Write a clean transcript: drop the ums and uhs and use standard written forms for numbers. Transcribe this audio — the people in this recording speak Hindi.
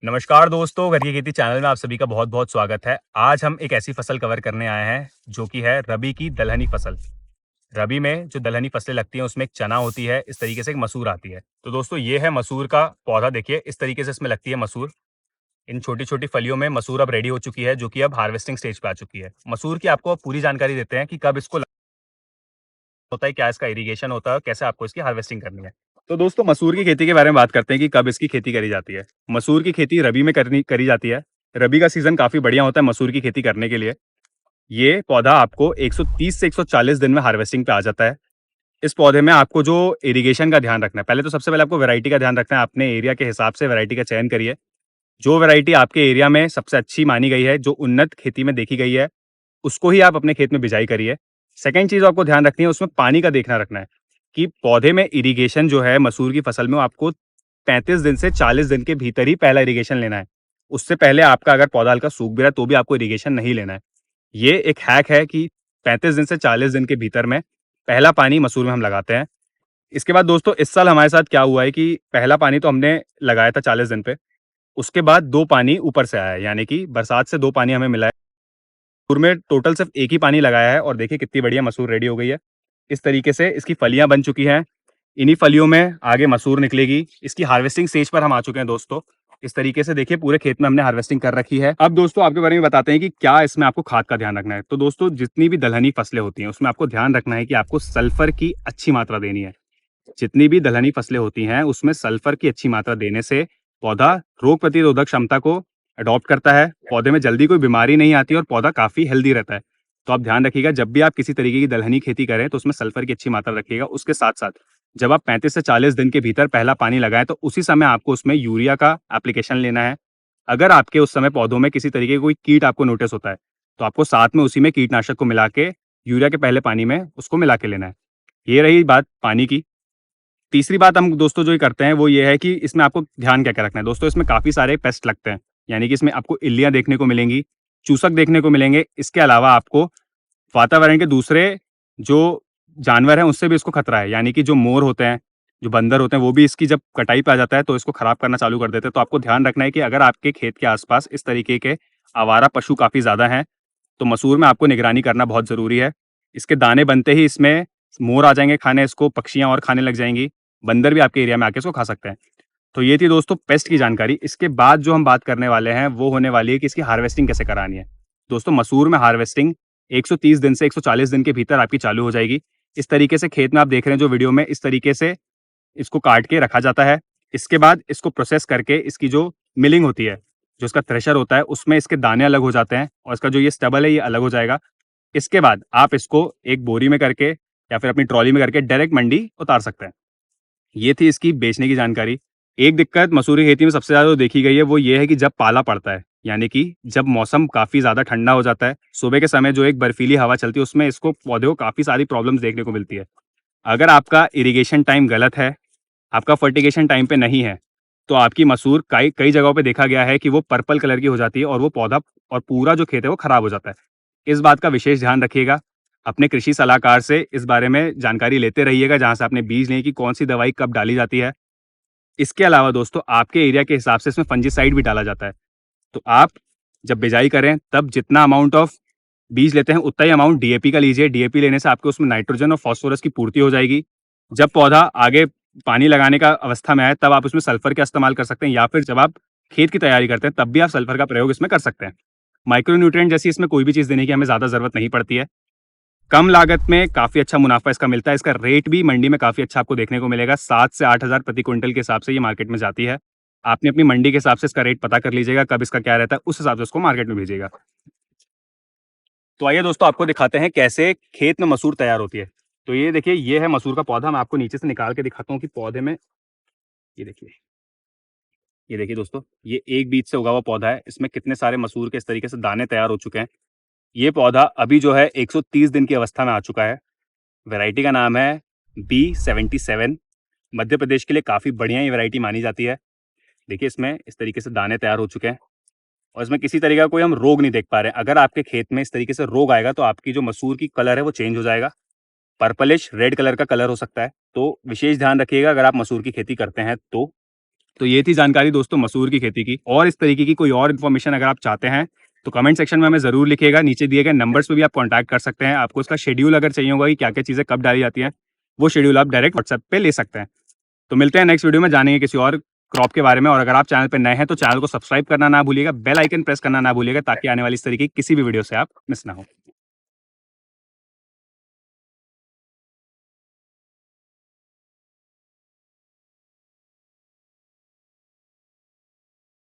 नमस्कार दोस्तों, घर की खेती चैनल में आप सभी का बहुत-बहुत स्वागत है। आज हम एक ऐसी फसल कवर करने आए हैं, जो कि है रबी की दलहनी फसल। रबी में जो दलहनी फसलें लगती हैं, उसमें एक चना होती है, इस तरीके से एक मसूर आती है। तो दोस्तों ये है मसूर का पौधा देखिए, इस तरीके से इसमें लगती है मसूर। इन छोटी-छोटी फलियों में मसूर अब रेडी हो चुकी है, जो कि अब हार्वेस्टिंग स्टेज पे आ चुकी है। मसूर की आपको पूरी जानकारी देते हैं कि कब इसको होता है, क्या इसका इरिगेशन होता है और कैसे आपको इसकी हार्वेस्टिंग करनी है। तो दोस्तों मसूर की खेती के बारे में बात करते हैं कि कब इसकी खेती करी जाती है। मसूर की खेती रबी में करनी करी जाती है। रबी का सीजन काफ़ी बढ़िया होता है मसूर की खेती करने के लिए। ये पौधा आपको 130 से 140 दिन में हार्वेस्टिंग पे आ जाता है। इस पौधे में आपको जो इरिगेशन का ध्यान रखना है, पहले तो सबसे पहले आपको वैरायटी का ध्यान रखना है। अपने एरिया के हिसाब से वैरायटी का चयन करिए। जो वैरायटी आपके एरिया में सबसे अच्छी मानी गई है, जो उन्नत खेती में देखी गई है, उसको ही आप अपने खेत में बिजाई करिए। सेकंड चीज़ आपको ध्यान रखनी है, उसमें पानी का देखना रखना है कि पौधे में इरिगेशन जो है मसूर की फसल में आपको 35 दिन से 40 दिन के भीतर ही पहला इरिगेशन लेना है। उससे पहले आपका अगर पौधा हल्का सूख भी रहा है तो भी आपको इरिगेशन नहीं लेना है। ये एक हैक है कि 35 दिन से 40 दिन के भीतर में पहला पानी मसूर में हम लगाते हैं। इसके बाद दोस्तों इस साल हमारे साथ क्या हुआ है कि पहला पानी तो हमने लगाया था 40 दिन पे, उसके बाद 2 पानी ऊपर से आया है, यानी कि बरसात से 2 पानी हमें मिला है। मसूर में टोटल सिर्फ एक ही पानी लगाया है और देखिए कितनी बढ़िया मसूर रेडी हो गई है। इस तरीके से इसकी फलियां बन चुकी हैं। इन्हीं फलियों में आगे मसूर निकलेगी। इसकी हार्वेस्टिंग स्टेज पर हम आ चुके हैं दोस्तों। इस तरीके से देखिए पूरे खेत में हमने हार्वेस्टिंग कर रखी है। अब दोस्तों आपके बारे में बताते हैं कि क्या इसमें आपको खाद का ध्यान रखना है। तो दोस्तों जितनी भी दलहनी फसलें होती हैं उसमें आपको ध्यान रखना है कि आपको सल्फर की अच्छी मात्रा देनी है। जितनी भी दलहनी फसलें होती हैं उसमें सल्फर की अच्छी मात्रा देने से पौधा रोग प्रतिरोधक क्षमता को अडॉप्ट करता है। पौधे में जल्दी कोई बीमारी नहीं आती और पौधा काफी हेल्दी रहता है। तो आप ध्यान रखिएगा जब भी आप किसी तरीके की दलहनी खेती करें तो उसमें सल्फर की अच्छी मात्रा रखिएगा। उसके साथ साथ जब आप 35 से 40 दिन के भीतर पहला पानी लगाएं तो उसी समय आपको उसमें यूरिया का एप्लीकेशन लेना है। अगर आपके उस समय पौधों में किसी तरीके का कोई कीट आपको नोटिस होता है तो आपको साथ में उसी में कीटनाशक को मिला के यूरिया के पहले पानी में उसको मिला के लेना है। ये रही बात पानी की। तीसरी बात हम दोस्तों जो ये करते हैं वो ये है कि इसमें आपको ध्यान क्या-क्या रखना है। दोस्तों इसमें काफ़ी सारे पेस्ट लगते हैं, यानी कि इसमें आपको इल्लियाँ देखने को मिलेंगी, चूसक देखने को मिलेंगे। इसके अलावा आपको वातावरण के दूसरे जो जानवर हैं उससे भी इसको खतरा है, यानी कि जो मोर होते हैं, जो बंदर होते हैं वो भी इसकी जब कटाई पे आ जाता है तो इसको खराब करना चालू कर देते हैं। तो आपको ध्यान रखना है कि अगर आपके खेत के आस-पास इस तरीके के आवारा पशु काफ़ी ज़्यादा हैं, तो मसूर में आपको निगरानी करना बहुत ज़रूरी है। इसके दाने बनते ही इसमें मोर आ जाएँगे खाने इसको, पक्षियाँ और खाने लग जाएँगी। बंदर भी आपके एरिया में आके इसको खा सकते हैं। तो ये थी दोस्तों पेस्ट की जानकारी। इसके बाद जो हम बात करने वाले हैं वो होने वाली है कि इसकी हार्वेस्टिंग कैसे करानी है। दोस्तों मसूर में हार्वेस्टिंग 130 दिन से 140 दिन के भीतर आपकी चालू हो जाएगी। इस तरीके से खेत में आप देख रहे हैं जो वीडियो में, इस तरीके से इसको काट के रखा जाता है। इसके बाद इसको प्रोसेस करके इसकी जो मिलिंग होती है, जो इसका थ्रेशर होता है उसमें इसके दाने अलग हो जाते हैं और इसका जो ये स्टबल है ये अलग हो जाएगा। इसके बाद आप इसको एक बोरी में करके या फिर अपनी ट्रॉली में करके डायरेक्ट मंडी उतार सकते हैं। ये थी इसकी बेचने की जानकारी। एक दिक्कत मसूरी खेती में सबसे ज़्यादा जो देखी गई है वो ये है कि जब पाला पड़ता है, यानी कि जब मौसम काफ़ी ज़्यादा ठंडा हो जाता है, सुबह के समय जो एक बर्फीली हवा चलती है उसमें इसको पौधे को काफ़ी सारी प्रॉब्लम्स देखने को मिलती है। अगर आपका इरिगेशन टाइम गलत है, आपका फर्टिगेशन टाइम पे नहीं है, तो आपकी मसूर कई कई जगहों पे देखा गया है कि वो पर्पल कलर की हो जाती है और वो पौधा और पूरा जो खेत है वो खराब हो जाता है। इस बात का विशेष ध्यान रखिएगा। अपने कृषि सलाहकार से इस बारे में जानकारी लेते रहिएगा, जहाँ से आपने बीज लिए कि कौन-सी दवाई कब डाली जाती है। इसके अलावा दोस्तों आपके एरिया के हिसाब से इसमें फंजीसाइड भी डाला जाता है। तो आप जब बिजाई करें तब जितना अमाउंट ऑफ बीज लेते हैं उतना ही अमाउंट डीएपी का लीजिए। डीएपी लेने से आपको उसमें नाइट्रोजन और फास्फोरस की पूर्ति हो जाएगी। जब पौधा आगे पानी लगाने का अवस्था में आए तब आप उसमें सल्फर का इस्तेमाल कर सकते हैं, या फिर जब आप खेत की तैयारी करते हैं तब भी आप सल्फर का प्रयोग इसमें कर सकते हैं। माइक्रोन्यूट्रिएंट जैसी इसमें कोई भी चीज़ देने की हमें ज़्यादा ज़रूरत नहीं पड़ती है। कम लागत में काफ़ी अच्छा मुनाफा इसका मिलता है। इसका रेट भी मंडी में काफ़ी अच्छा आपको देखने को मिलेगा। 7 से 8 हज़ार प्रति क्विंटल के हिसाब से ये मार्केट में जाती है। आपने अपनी मंडी के हिसाब से इसका रेट पता कर लीजिएगा, कब इसका क्या रहता है, उस हिसाब से उसको मार्केट में भेजिएगा। तो आइए दोस्तों आपको दिखाते हैं कैसे खेत में मसूर तैयार होती है। तो ये देखिए, ये है मसूर का पौधा। मैं आपको नीचे से निकाल के दिखाता हूँ कि पौधे में ये देखिए, ये देखिए दोस्तों, ये एक बीज से उगा हुआ पौधा है। इसमें कितने सारे मसूर के इस तरीके से दाने तैयार हो चुके हैं। ये पौधा अभी जो है 130 दिन की अवस्था में आ चुका है। वैरायटी का नाम है B77। मध्य प्रदेश के लिए काफ़ी बढ़िया ये वैरायटी मानी जाती है। देखिए इसमें इस तरीके से दाने तैयार हो चुके हैं और इसमें किसी तरीके का कोई हम रोग नहीं देख पा रहे हैं। अगर आपके खेत में इस तरीके से रोग आएगा तो आपकी जो मसूर की कलर है वो चेंज हो जाएगा, पर्पलिश रेड कलर का कलर हो सकता है। तो विशेष ध्यान रखिएगा अगर आप मसूर की खेती करते हैं तो। तो ये थी जानकारी दोस्तों मसूर की खेती की। और इस तरीके की कोई और इन्फॉर्मेशन अगर आप चाहते हैं तो कमेंट सेक्शन में हमें ज़रूर लिखिएगा। नीचे दिए गए नंबर्स पे भी आप कॉन्टैक्ट कर सकते हैं। आपको इसका शेड्यूल अगर चाहिए होगा कि क्या-क्या चीज़ें कब डाली जाती हैं, वो शेड्यूल आप डायरेक्ट व्हाट्सएप पे ले सकते हैं। तो मिलते हैं नेक्स्ट वीडियो में, जानेंगे किसी और क्रॉप के बारे में। और अगर आप चैनल पे नए हैं तो चैनल को सब्सक्राइब करना ना भूलिएगा, बेल आइकन प्रेस करना ना भूलिएगा, ताकि आने वाली इस तरीके की किसी भी वीडियो से आप मिस ना हो।